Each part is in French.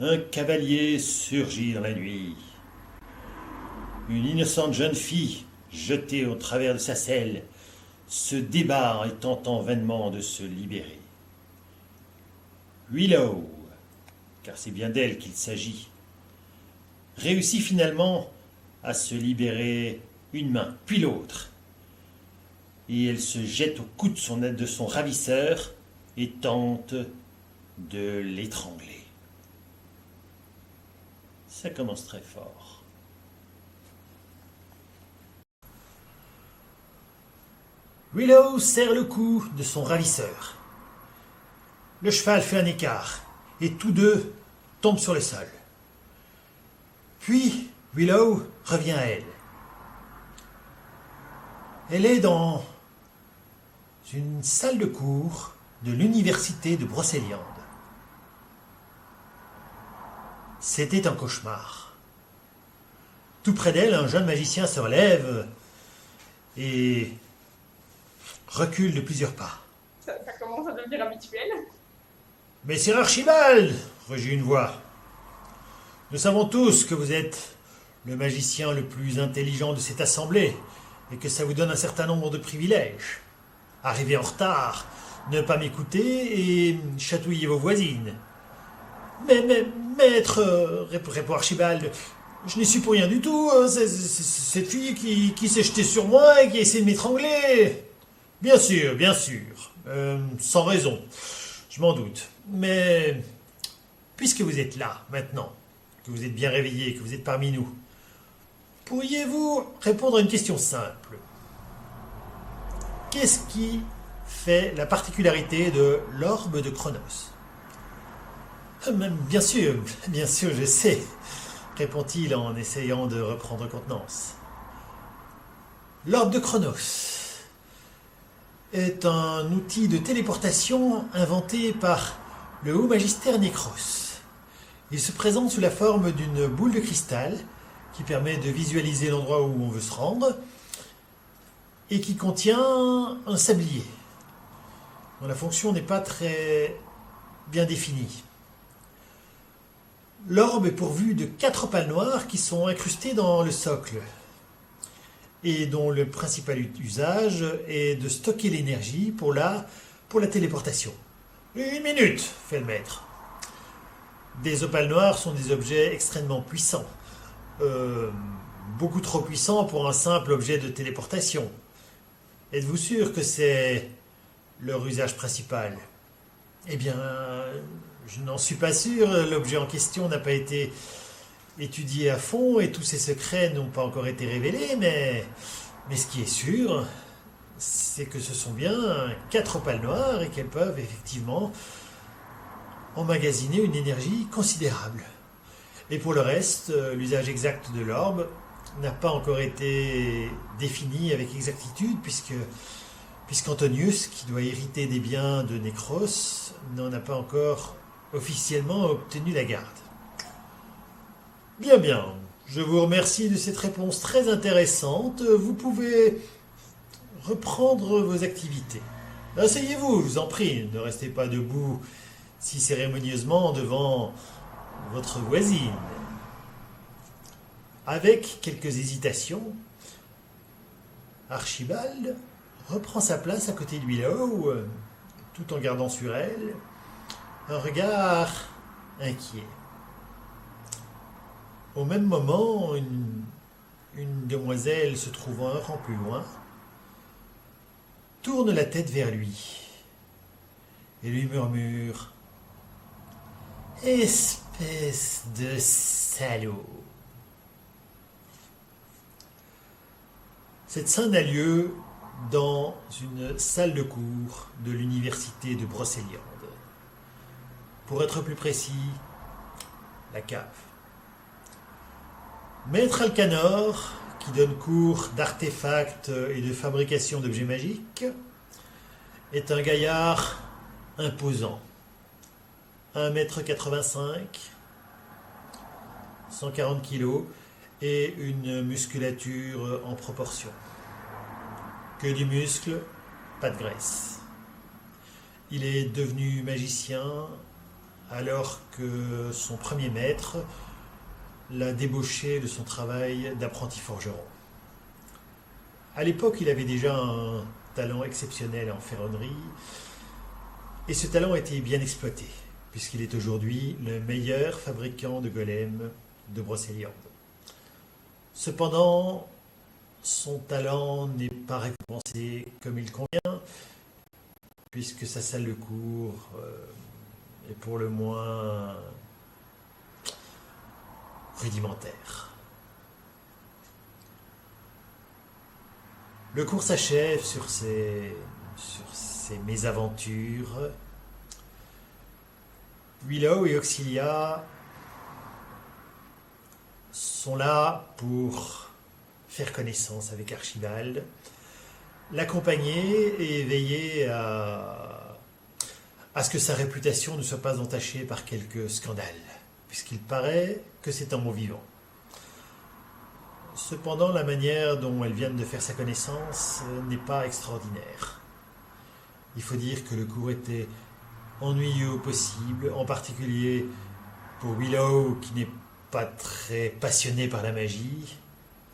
un cavalier surgit dans la nuit. Une innocente jeune fille, jetée au travers de sa selle, se débat et tentant vainement de se libérer. Willow, car c'est bien d'elle qu'il s'agit, réussit finalement à se libérer une main, puis l'autre. Et elle se jette au cou de son ravisseur et tente de l'étrangler. Ça commence très fort. Willow serre le cou de son ravisseur. Le cheval fait un écart et tous deux tombent sur le sol. Puis Willow revient à elle. Elle est dans une salle de cours de l'université de Brocéliande. C'était un cauchemar. Tout près d'elle, un jeune magicien se relève et recule de plusieurs pas. Ça commence à devenir habituel. Mais Sir Archibald, rugit une voix. Nous savons tous que vous êtes le magicien le plus intelligent de cette assemblée et que ça vous donne un certain nombre de privilèges. Arriver en retard, ne pas m'écouter et chatouiller vos voisines. Mais maître, répond Archibald, je n'y suis pour rien du tout. C'est cette fille qui s'est jetée sur moi et qui a essayé de m'étrangler. Bien sûr, sans raison, je m'en doute. Mais puisque vous êtes là, maintenant, que vous êtes bien réveillé, que vous êtes parmi nous, pourriez-vous répondre à une question simple? Qu'est-ce qui fait la particularité de l'orbe de Chronos? Bien sûr, je sais, répond-il en essayant de reprendre contenance. L'orbe de Chronos est un outil de téléportation inventé par le haut magistère Nécros. Il se présente sous la forme d'une boule de cristal qui permet de visualiser l'endroit où on veut se rendre et qui contient un sablier dont la fonction n'est pas très bien définie. L'orbe est pourvu de 4 opales noires qui sont incrustées dans le socle et dont le principal usage est de stocker l'énergie pour la téléportation. 1 minute, fait le maître. Des opales noires sont des objets extrêmement puissants. Beaucoup trop puissants pour un simple objet de téléportation. Êtes-vous sûr que c'est leur usage principal? Eh bien, je n'en suis pas sûr. L'objet en question n'a pas été étudié à fond et tous ses secrets n'ont pas encore été révélés, mais ce qui est sûr, c'est que ce sont bien 4 opales noires et qu'elles peuvent effectivement emmagasiner une énergie considérable. Et pour le reste, l'usage exact de l'orbe n'a pas encore été défini avec exactitude puisqu'Antonius, qui doit hériter des biens de Nécros, n'en a pas encore officiellement obtenu la garde. Bien, je vous remercie de cette réponse très intéressante. Vous pouvez reprendre vos activités. Asseyez-vous, je vous en prie, ne restez pas debout si cérémonieusement devant votre voisine. Avec quelques hésitations, Archibald reprend sa place à côté de Willow, tout en gardant sur elle un regard inquiet. Au même moment, une demoiselle se trouvant un rang plus loin tourne la tête vers lui et lui murmure « Espèce de salaud !» Cette scène a lieu dans une salle de cours de l'université de Brocéliande. Pour être plus précis, la cave. Maître Alcanor, qui donne cours d'artefacts et de fabrication d'objets magiques, est un gaillard imposant. 1,85 m, 140 kg et une musculature en proportion. Que du muscle, pas de graisse. Il est devenu magicien alors que son premier maître l'a débauché de son travail d'apprenti forgeron. À l'époque, il avait déjà un talent exceptionnel en ferronnerie, et ce talent était bien exploité, puisqu'il est aujourd'hui le meilleur fabricant de golems de Brocéliande. Cependant, son talent n'est pas récompensé comme il convient, puisque sa salle de cours est pour le moins rudimentaire. Le cours s'achève sur ces mésaventures. Willow et Auxilia sont là pour faire connaissance avec Archibald, l'accompagner et veiller à ce que sa réputation ne soit pas entachée par quelques scandales, puisqu'il paraît que c'est un bon vivant. Cependant, la manière dont elles viennent de faire sa connaissance n'est pas extraordinaire. Il faut dire que le cours était ennuyeux au possible, en particulier pour Willow qui n'est pas très passionnée par la magie,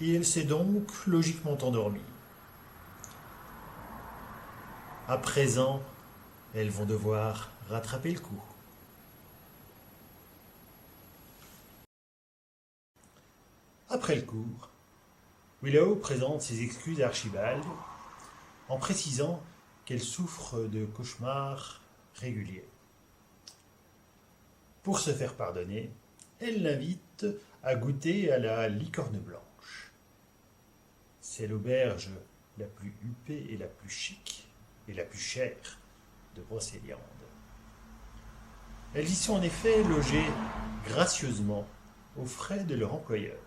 et elle s'est donc logiquement endormie. À présent, elles vont devoir rattraper le coup. Après le cours, Willow présente ses excuses à Archibald en précisant qu'elle souffre de cauchemars réguliers. Pour se faire pardonner, elle l'invite à goûter à la licorne blanche. C'est l'auberge la plus huppée et la plus chic et la plus chère de Brocéliande. Elles y sont en effet logées gracieusement aux frais de leur employeur.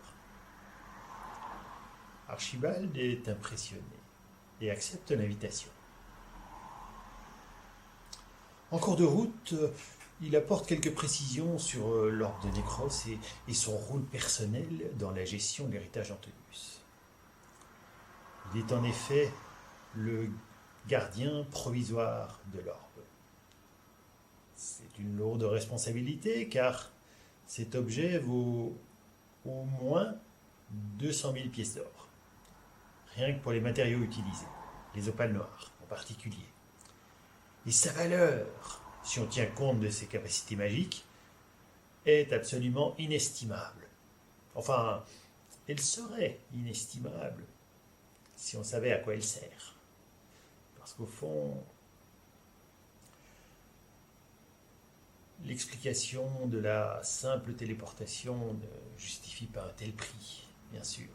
Archibald est impressionné et accepte l'invitation. En cours de route, il apporte quelques précisions sur l'ordre de Nécros et son rôle personnel dans la gestion de l'héritage d'Antonius. Il est en effet le gardien provisoire de l'orbe. C'est une lourde responsabilité car cet objet vaut au moins 200 000 pièces d'or, rien que pour les matériaux utilisés, les opales noires en particulier. Et sa valeur, si on tient compte de ses capacités magiques, est absolument inestimable. Enfin, elle serait inestimable si on savait à quoi elle sert. Parce qu'au fond, l'explication de la simple téléportation ne justifie pas un tel prix, bien sûr.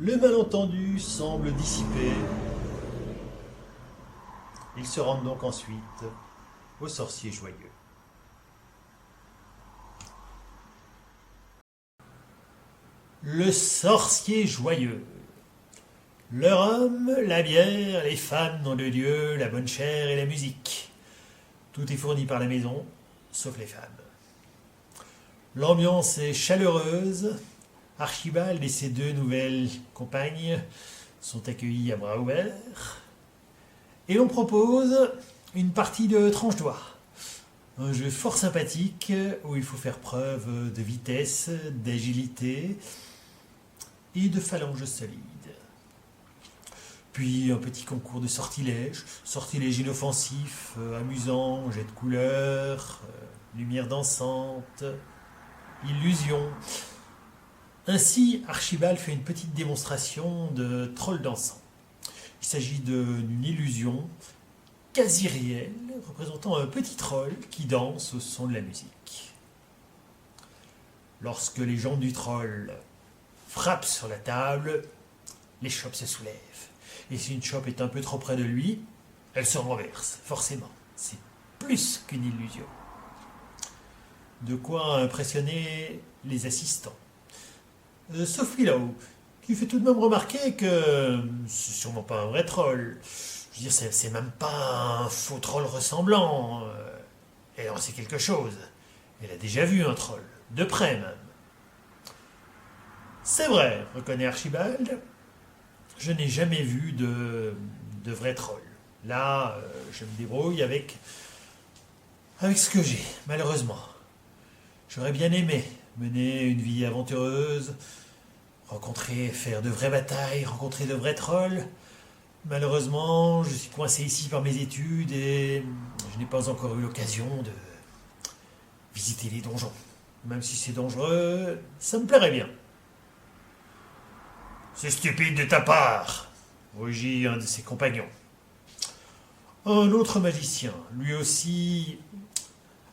Le malentendu semble dissipé. Ils se rendent donc ensuite au sorcier joyeux. Le sorcier joyeux. Leur homme, la bière, les femmes, nom de Dieu, la bonne chair et la musique. Tout est fourni par la maison, sauf les femmes. L'ambiance est chaleureuse. Archibald et ses deux nouvelles compagnes sont accueillis à bras ouverts. Et l'on propose une partie de tranche doigt. Un jeu fort sympathique où il faut faire preuve de vitesse, d'agilité et de phalanges solides. Puis un petit concours de sortilèges inoffensifs, amusants, jets de couleurs, lumière dansante, illusions. Ainsi, Archibald fait une petite démonstration de troll dansant. Il s'agit d'une illusion quasi réelle, représentant un petit troll qui danse au son de la musique. Lorsque les jambes du troll frappent sur la table, les chopes se soulèvent. Et si une chope est un peu trop près de lui, elle se renverse, forcément. C'est plus qu'une illusion. De quoi impressionner les assistants. Sauf Willow, qui fait tout de même remarquer que c'est sûrement pas un vrai troll. Je veux dire, c'est même pas un faux troll ressemblant. Elle en sait quelque chose. Elle a déjà vu un troll, de près même. C'est vrai, reconnaît Archibald. Je n'ai jamais vu de vrai troll. Là, je me débrouille avec ce que j'ai, malheureusement. J'aurais bien aimé mener une vie aventureuse, faire de vraies batailles, rencontrer de vrais trolls. Malheureusement, je suis coincé ici par mes études et je n'ai pas encore eu l'occasion de visiter les donjons. Même si c'est dangereux, ça me plairait bien. C'est stupide de ta part, rugit un de ses compagnons. Un autre magicien, lui aussi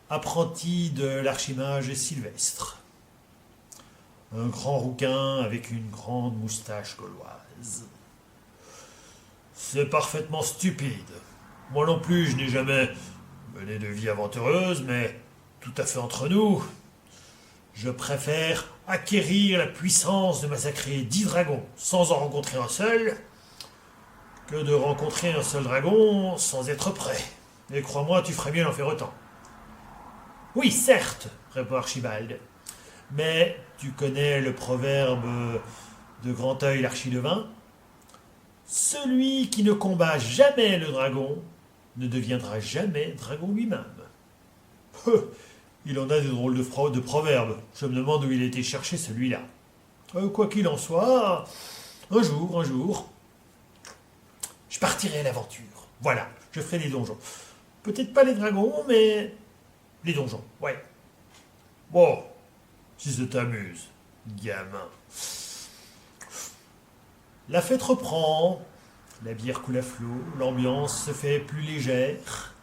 apprenti de l'archimage Sylvestre. Un grand rouquin avec une grande moustache gauloise. C'est parfaitement stupide. Moi non plus, je n'ai jamais mené de vie aventureuse, mais tout à fait entre nous, je préfère acquérir la puissance de massacrer 10 dragons sans en rencontrer un seul, que de rencontrer un seul dragon sans être prêt. Et crois-moi, tu ferais mieux d'en faire autant. Oui, certes, répond Archibald, mais tu connais le proverbe de Grand Œil l'Archidevin. Celui qui ne combat jamais le dragon ne deviendra jamais dragon lui-même. Il en a des drôles de proverbes. Je me demande où il a été chercher celui-là. Quoi qu'il en soit, un jour, je partirai à l'aventure. Voilà, je ferai des donjons. Peut-être pas les dragons, mais les donjons, ouais. Bon, si ça t'amuse, gamin. La fête reprend, la bière coule à flot, l'ambiance se fait plus légère.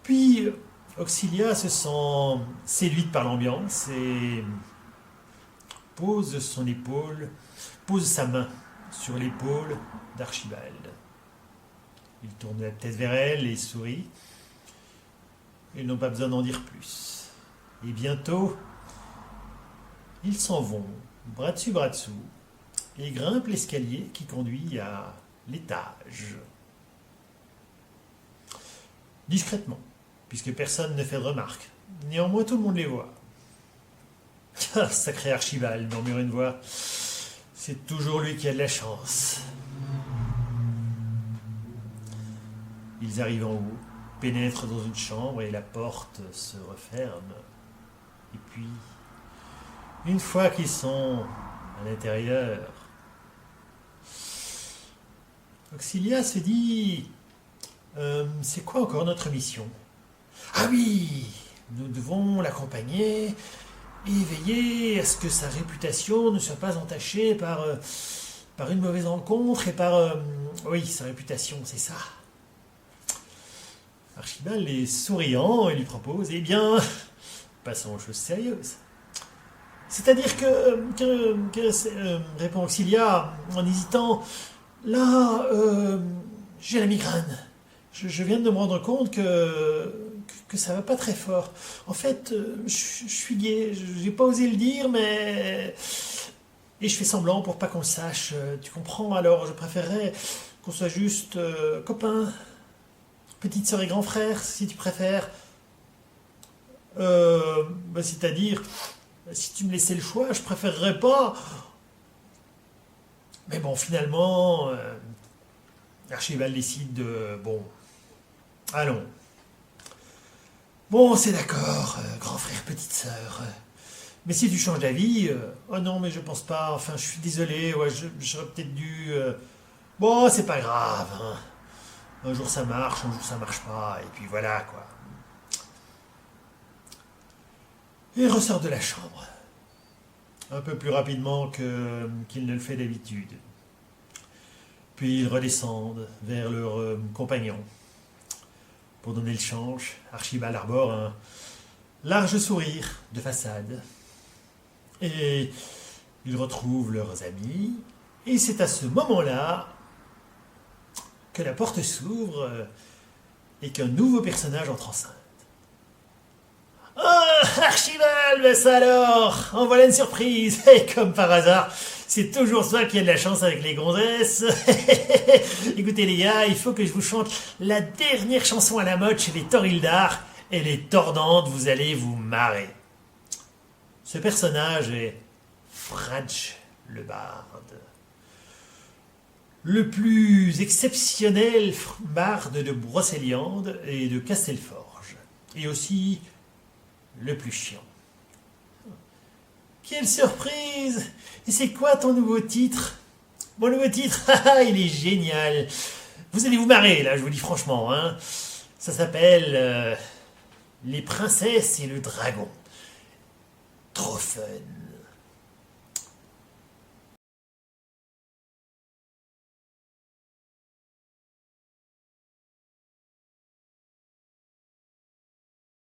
Puis, Auxilia se sent séduite par l'ambiance et pose sa main sur l'épaule d'Archibald. Il tourne la tête vers elle et sourit. Ils n'ont pas besoin d'en dire plus. Et bientôt, ils s'en vont, bras dessous, et grimpent l'escalier qui conduit à l'étage. Discrètement, puisque personne ne fait de remarque. Néanmoins, tout le monde les voit. Ah, sacré Archibald, murmure une voix. C'est toujours lui qui a de la chance. Ils arrivent en haut, pénètrent dans une chambre et la porte se referme. Et puis, une fois qu'ils sont à l'intérieur, Auxilia se dit c'est quoi encore notre mission? Ah oui, nous devons l'accompagner et veiller à ce que sa réputation ne soit pas entachée par une mauvaise rencontre et par... oui, sa réputation, c'est ça. Archibald est souriant et lui propose, eh bien, passons aux choses sérieuses. C'est-à-dire répond Auxilia en hésitant, là, j'ai la migraine. Je viens de me rendre compte que ça va pas très fort. En fait, je suis gay, j'ai pas osé le dire, mais... Et je fais semblant pour pas qu'on le sache, tu comprends? Alors je préférerais qu'on soit juste copains, petite sœur et grand frère, si tu préfères. C'est-à-dire, si tu me laissais le choix, je préférerais pas... Mais bon, finalement, Archibald décide de... Bon, allons. Bon, c'est d'accord, grand frère, petite sœur. Mais si tu changes d'avis... oh non, mais je pense pas, enfin, je suis désolé, ouais, j'aurais peut-être dû... Bon, c'est pas grave, hein. Un jour ça marche, un jour ça marche pas, et puis voilà, quoi. Et il ressort de la chambre. Un peu plus rapidement qu'il ne le fait d'habitude. Puis ils redescendent vers leurs compagnons. Pour donner le change, Archibald arbore un large sourire de façade. Et ils retrouvent leurs amis. Et c'est à ce moment-là que la porte s'ouvre et qu'un nouveau personnage entre en scène. Oh, Archibald, ça alors! En voilà une surprise! Et comme par hasard, c'est toujours toi qui as de la chance avec les gonzesses. Écoutez les gars, il faut que je vous chante la dernière chanson à la mode chez les Torildar. Elle est tordante, vous allez vous marrer. Ce personnage est Fradj le barde. le plus exceptionnel barde de Brocéliande et de Castelforge, et aussi le plus chiant. Quelle surprise! Et c'est quoi ton nouveau titre? Mon nouveau titre, il est génial. Vous allez vous marrer, là, je vous dis franchement. Hein. Ça s'appelle Les princesses et le dragon. Trop fun.